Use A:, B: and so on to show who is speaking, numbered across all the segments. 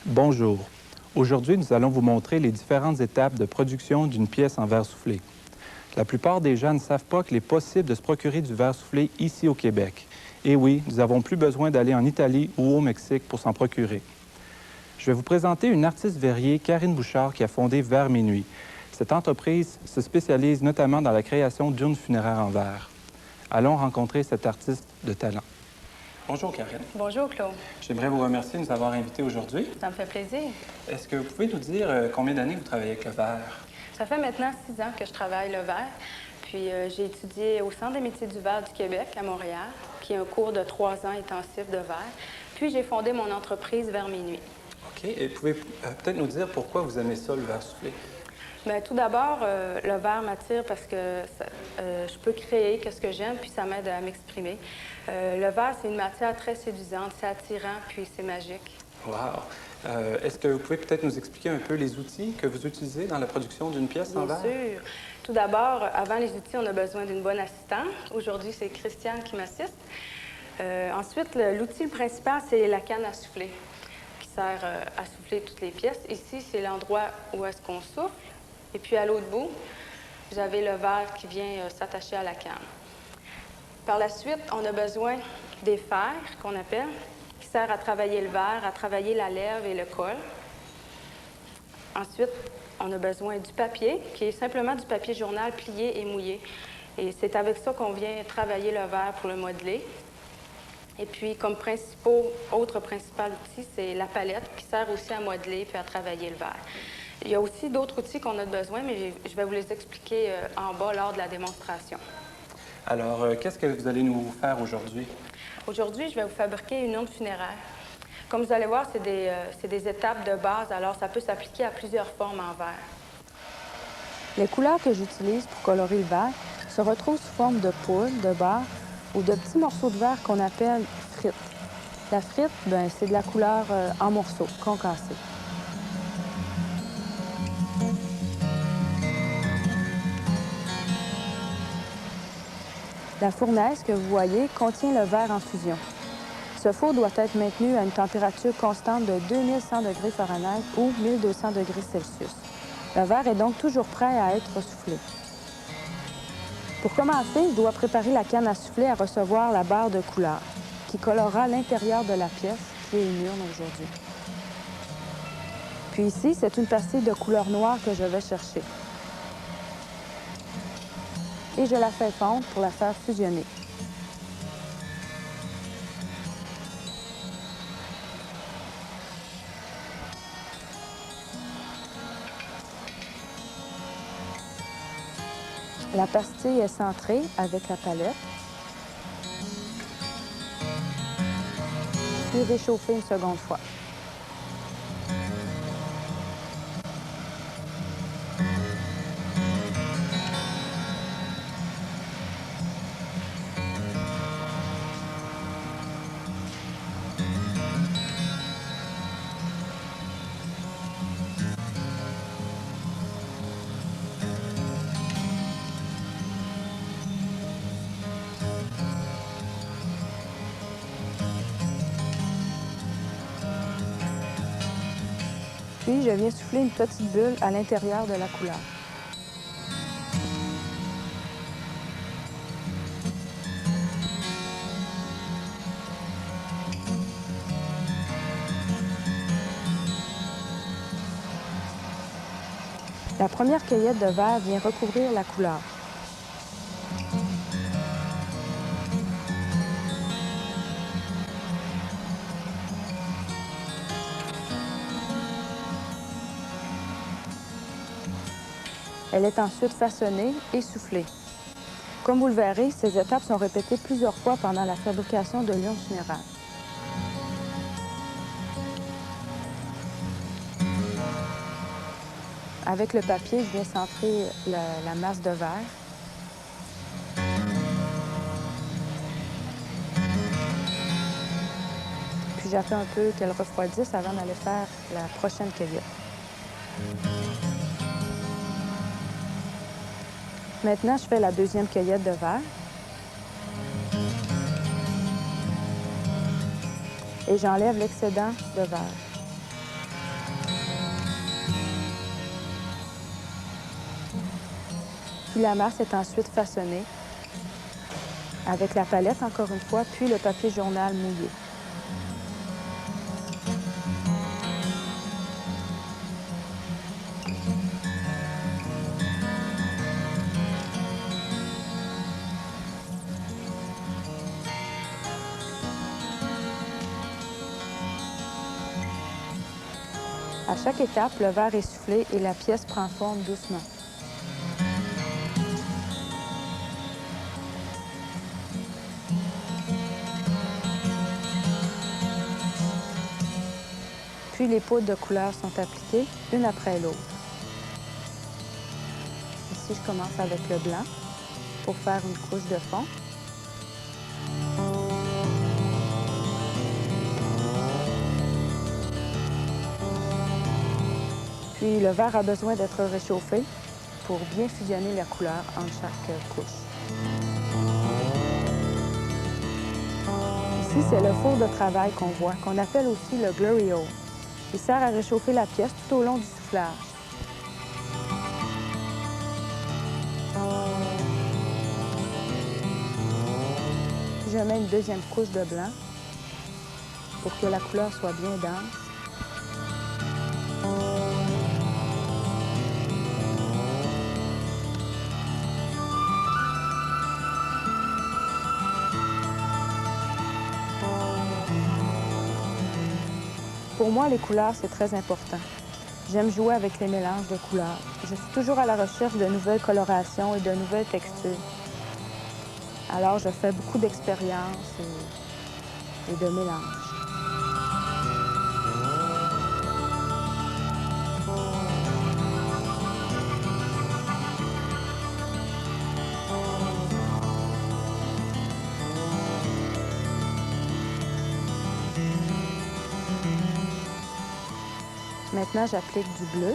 A: Bonjour. Aujourd'hui, nous allons vous montrer les différentes étapes de production d'une pièce en verre soufflé. La plupart des gens ne savent pas qu'il est possible de se procurer du verre soufflé ici au Québec. Et oui, nous n'avons plus besoin d'aller en Italie ou au Mexique pour s'en procurer. Je vais vous présenter une artiste verrier, Karine Bouchard, qui a fondé Verre Minuit. Cette entreprise se spécialise notamment dans la création d'urnes funéraires en verre. Allons rencontrer cette artiste de talent. Bonjour, Karine.
B: Bonjour, Claude.
A: J'aimerais vous remercier de nous avoir invités aujourd'hui.
B: Ça me fait plaisir.
A: Est-ce que vous pouvez nous dire combien d'années vous travaillez avec le verre?
B: Ça fait maintenant 6 ans que je travaille le verre. Puis j'ai étudié au Centre des métiers du verre du Québec, à Montréal, qui est un cours de 3 ans intensif de verre. Puis j'ai fondé mon entreprise Verre Minuit.
A: OK. Et vous pouvez peut-être nous dire pourquoi vous aimez ça, le verre soufflé?
B: Bien, tout d'abord, le verre m'attire parce que je peux créer ce que j'aime, puis ça m'aide à m'exprimer. Le verre, c'est une matière très séduisante, c'est attirant, puis c'est magique.
A: Wow! Est-ce que vous pouvez peut-être nous expliquer un peu les outils que vous utilisez dans la production d'une pièce en verre?
B: Bien sûr. Tout d'abord, avant les outils, on a besoin d'une bonne assistante. Aujourd'hui, c'est Christiane qui m'assiste. Ensuite, l'outil principal, c'est la canne à souffler, qui sert à souffler toutes les pièces. Ici, c'est l'endroit où est-ce qu'on souffle. Et puis, à l'autre bout, vous avez le verre qui vient s'attacher à la canne. Par la suite, on a besoin des fers, qu'on appelle, qui servent à travailler le verre, à travailler la lèvre et le col. Ensuite, on a besoin du papier, qui est simplement du papier journal plié et mouillé. Et c'est avec ça qu'on vient travailler le verre pour le modeler. Et puis, comme autre principal outil, c'est la palette, qui sert aussi à modeler puis à travailler le verre. Il y a aussi d'autres outils qu'on a besoin, mais je vais vous les expliquer en bas lors de la démonstration.
A: Alors, qu'est-ce que vous allez nous faire aujourd'hui?
B: Aujourd'hui, je vais vous fabriquer une urne funéraire. Comme vous allez voir, c'est des étapes de base, alors ça peut s'appliquer à plusieurs formes en verre. Les couleurs que j'utilise pour colorer le verre se retrouvent sous forme de poudre, de beurre ou de petits morceaux de verre qu'on appelle frites. La frite, c'est de la couleur en morceaux, concassés. La fournaise que vous voyez contient le verre en fusion. Ce four doit être maintenu à une température constante de 2100 degrés Fahrenheit ou 1200 degrés Celsius. Le verre est donc toujours prêt à être soufflé. Pour commencer, je dois préparer la canne à souffler à recevoir la barre de couleur, qui colorera l'intérieur de la pièce, qui est une urne aujourd'hui. Puis ici, c'est une pastille de couleur noire que je vais chercher. Et je la fais fondre pour la faire fusionner. La pastille est centrée avec la palette. Puis réchauffer une seconde fois. Puis, je viens souffler une petite bulle à l'intérieur de la couleur. La première cueillette de verre vient recouvrir la couleur. Elle est ensuite façonnée et soufflée. Comme vous le verrez, ces étapes sont répétées plusieurs fois pendant la fabrication de l'ion funéraire. Avec le papier, je viens centrer la masse de verre. Puis j'attends un peu qu'elle refroidisse avant d'aller faire la prochaine cueillette. Maintenant, je fais la deuxième cueillette de verre. Et j'enlève l'excédent de verre. Puis la masse est ensuite façonnée avec la palette, encore une fois, puis le papier journal mouillé. À chaque étape, le verre est soufflé et la pièce prend forme doucement. Puis les poudres de couleur sont appliquées une après l'autre. Ici, je commence avec le blanc pour faire une couche de fond. Puis le verre a besoin d'être réchauffé pour bien fusionner la couleur entre chaque couche. Ici, c'est le four de travail qu'on voit, qu'on appelle aussi le Glory Hole. Il sert à réchauffer la pièce tout au long du soufflage. Je mets une deuxième couche de blanc pour que la couleur soit bien dense. Pour moi, les couleurs, c'est très important. J'aime jouer avec les mélanges de couleurs. Je suis toujours à la recherche de nouvelles colorations et de nouvelles textures. Alors, je fais beaucoup d'expériences et de mélanges. Maintenant, j'applique du bleu.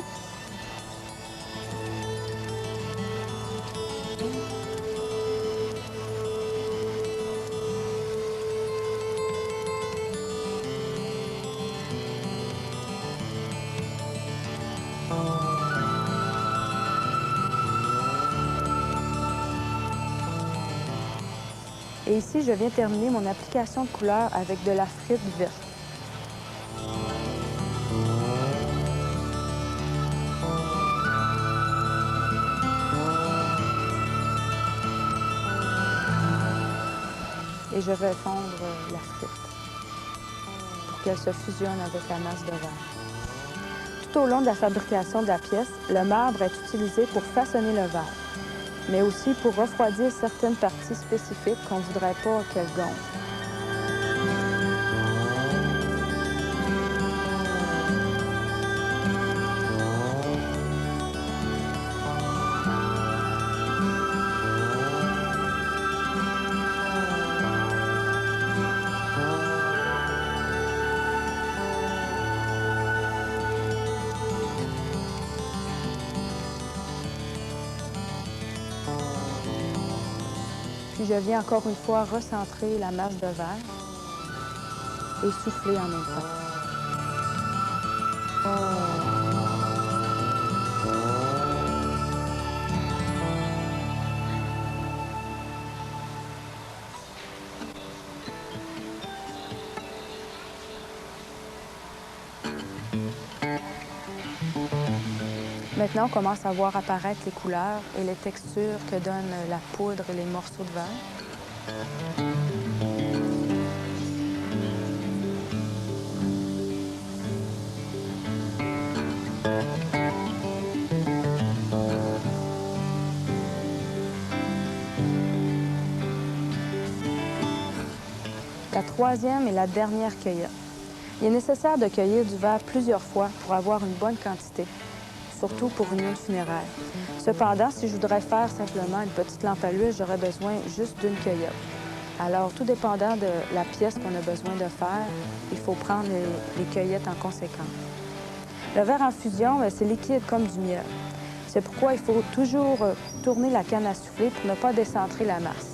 B: Et ici, je viens terminer mon application de couleur avec de la frite verte. Et je vais fondre la frite pour qu'elle se fusionne avec la masse de verre. Tout au long de la fabrication de la pièce, le marbre est utilisé pour façonner le verre, mais aussi pour refroidir certaines parties spécifiques qu'on ne voudrait pas qu'elles gonflent. Puis je viens encore une fois recentrer la masse de verre et souffler en même temps. Maintenant, on commence à voir apparaître les couleurs et les textures que donnent la poudre et les morceaux de verre. La troisième et la dernière cueillette. Il est nécessaire de cueillir du verre plusieurs fois pour avoir une bonne quantité, surtout pour une huile funéraire. Cependant, si je voudrais faire simplement une petite lampe à l'huile, j'aurais besoin juste d'une cueillette. Alors, tout dépendant de la pièce qu'on a besoin de faire, il faut prendre les cueillettes en conséquence. Le verre en fusion, c'est liquide comme du miel. C'est pourquoi il faut toujours tourner la canne à souffler pour ne pas décentrer la masse.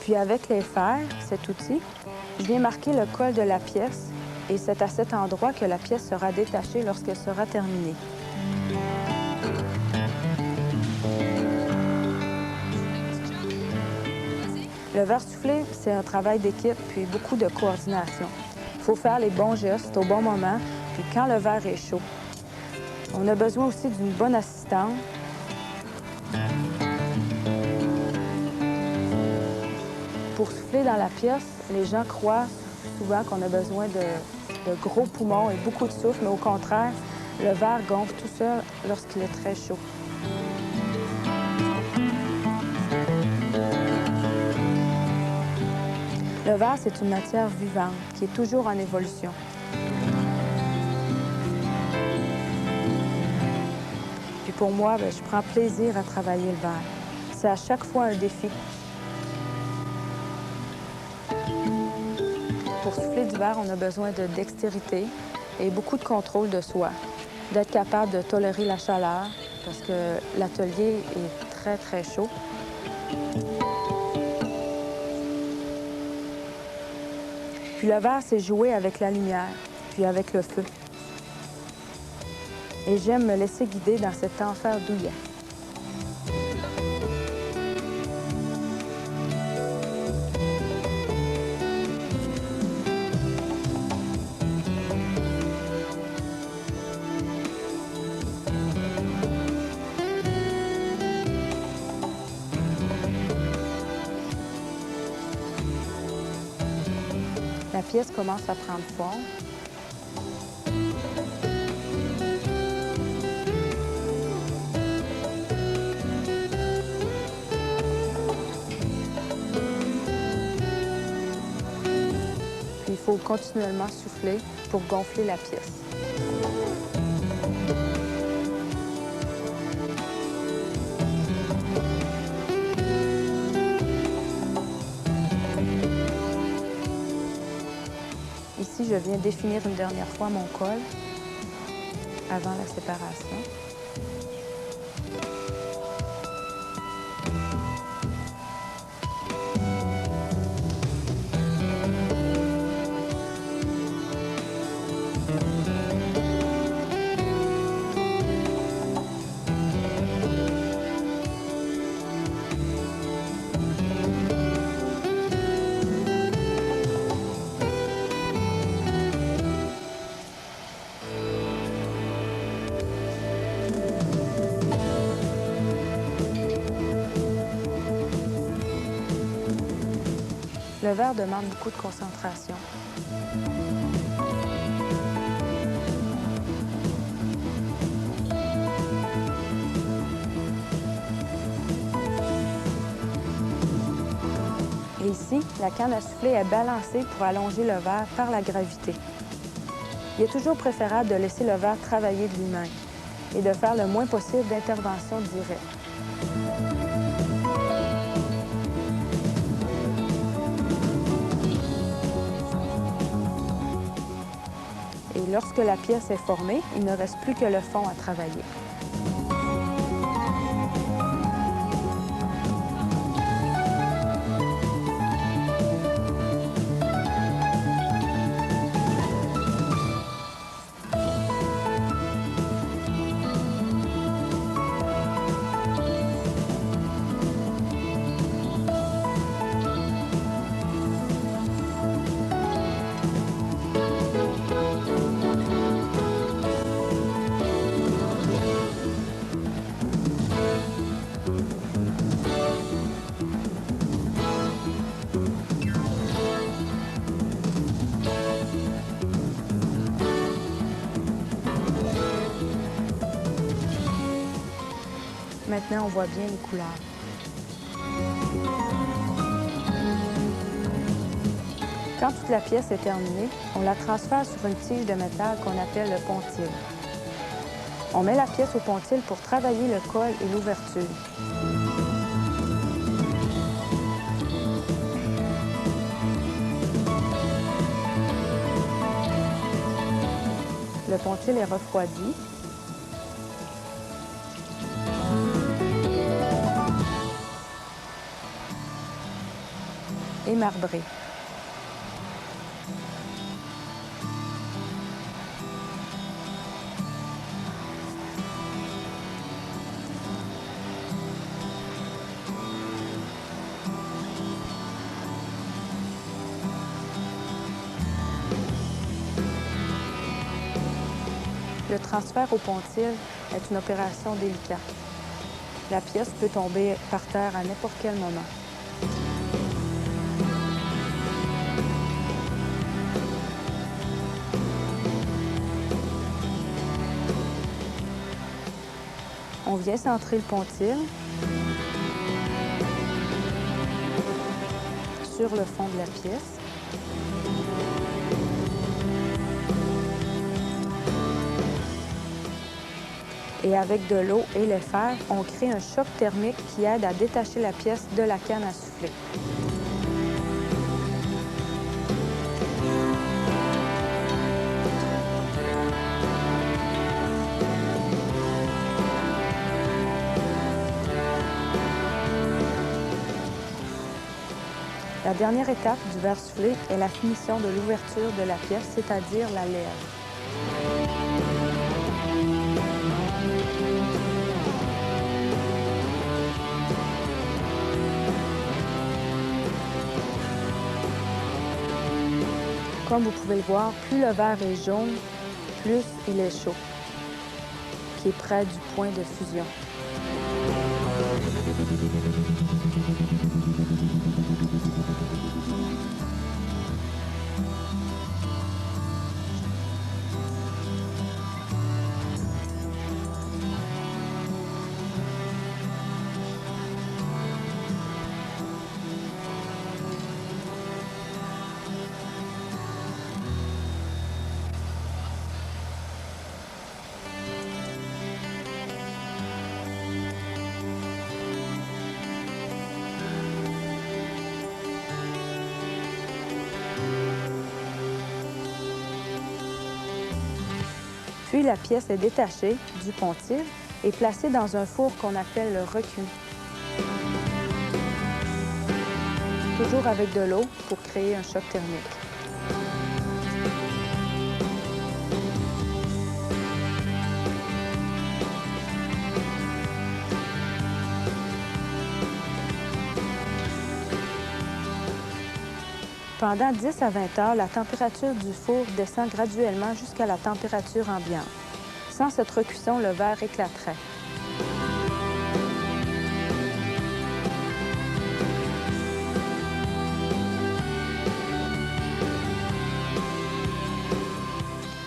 B: Puis avec les fers, cet outil, je viens marquer le col de la pièce et c'est à cet endroit que la pièce sera détachée lorsqu'elle sera terminée. Le verre soufflé, c'est un travail d'équipe puis beaucoup de coordination. Il faut faire les bons gestes au bon moment, puis quand le verre est chaud. On a besoin aussi d'une bonne assistante. Pour souffler dans la pièce, les gens croient souvent qu'on a besoin de gros poumons et beaucoup de souffle, mais au contraire, le verre gonfle tout seul lorsqu'il est très chaud. Le verre, c'est une matière vivante qui est toujours en évolution. Puis pour moi, je prends plaisir à travailler le verre. C'est à chaque fois un défi. Pour souffler du verre, on a besoin de dextérité et beaucoup de contrôle de soi. D'être capable de tolérer la chaleur parce que l'atelier est très, très chaud. Puis le verre, c'est jouer avec la lumière, puis avec le feu. Et j'aime me laisser guider dans cet enfer douillet. La pièce commence à prendre forme. Puis il faut continuellement souffler pour gonfler la pièce. Ici, je viens définir une dernière fois mon col avant la séparation. Le verre demande beaucoup de concentration. Et ici, la canne à souffler est balancée pour allonger le verre par la gravité. Il est toujours préférable de laisser le verre travailler de lui-même et de faire le moins possible d'intervention directe. Et lorsque la pièce est formée, il ne reste plus que le fond à travailler. maintenant, on voit bien les couleurs. Quand toute la pièce est terminée, on la transfère sur une tige de métal qu'on appelle le pontil. On met la pièce au pontil pour travailler le col et l'ouverture. Le pontil est refroidi. Et marbré. Le transfert au pontil est une opération délicate. La pièce peut tomber par terre à n'importe quel moment. On vient centrer le pontil sur le fond de la pièce. Et avec de l'eau et le fer, on crée un choc thermique qui aide à détacher la pièce de la canne à souffler. La dernière étape du verre soufflé est la finition de l'ouverture de la pièce, c'est-à-dire la lèvre. Comme vous pouvez le voir, plus le verre est jaune, plus il est chaud, qui est près du point de fusion. Puis la pièce est détachée du pontil et placée dans un four qu'on appelle le recuit. Toujours avec de l'eau pour créer un choc thermique. Pendant 10 à 20 heures, la température du four descend graduellement jusqu'à la température ambiante. Sans cette recuisson, le verre éclaterait.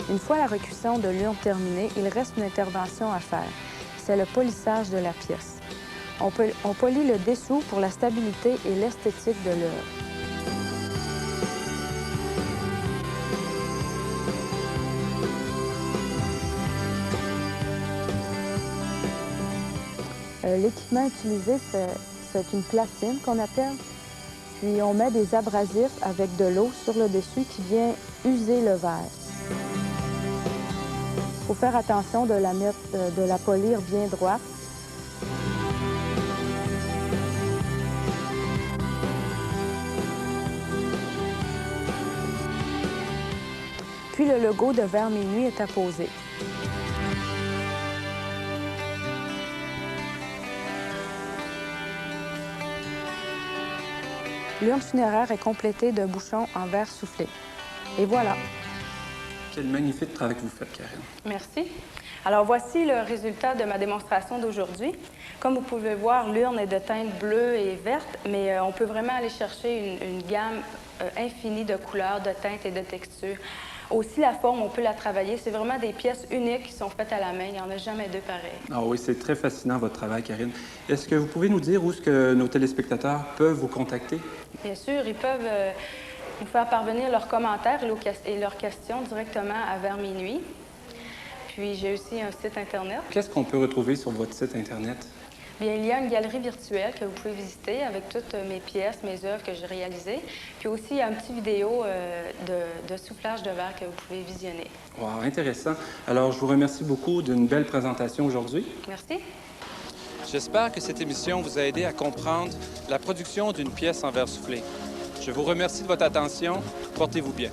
B: Une fois la recuisson de l'urne terminée, il reste une intervention à faire. C'est le polissage de la pièce. On polit le dessous pour la stabilité et l'esthétique de l'œuvre. L'équipement utilisé, c'est une platine qu'on appelle. Puis on met des abrasifs avec de l'eau sur le dessus qui vient user le verre. Il faut faire attention de la polir bien droite. Puis le logo de Verre Minuit est apposé. L'urne funéraire est complétée de bouchons en verre soufflé. Et voilà.
A: Quel magnifique travail que vous faites, Karine.
B: Merci. Alors, voici le résultat de ma démonstration d'aujourd'hui. Comme vous pouvez voir, l'urne est de teinte bleue et verte, mais on peut vraiment aller chercher une gamme infinie de couleurs, de teintes et de textures. Aussi, la forme, on peut la travailler. C'est vraiment des pièces uniques qui sont faites à la main. Il n'y en a jamais deux pareilles.
A: Ah oui, c'est très fascinant votre travail, Karine. Est-ce que vous pouvez nous dire où est-ce que nos téléspectateurs peuvent vous contacter?
B: Bien sûr, ils peuvent nous faire parvenir leurs commentaires et leurs questions directement à vers minuit. Puis, j'ai aussi un site Internet.
A: Qu'est-ce qu'on peut retrouver sur votre site Internet?
B: Bien, il y a une galerie virtuelle que vous pouvez visiter avec toutes mes pièces, mes œuvres que j'ai réalisées. Puis aussi, il y a une petite vidéo de soufflage de verre que vous pouvez visionner.
A: Wow, intéressant. Alors, je vous remercie beaucoup d'une belle présentation aujourd'hui.
B: Merci.
A: J'espère que cette émission vous a aidé à comprendre la production d'une pièce en verre soufflé. Je vous remercie de votre attention. Portez-vous bien.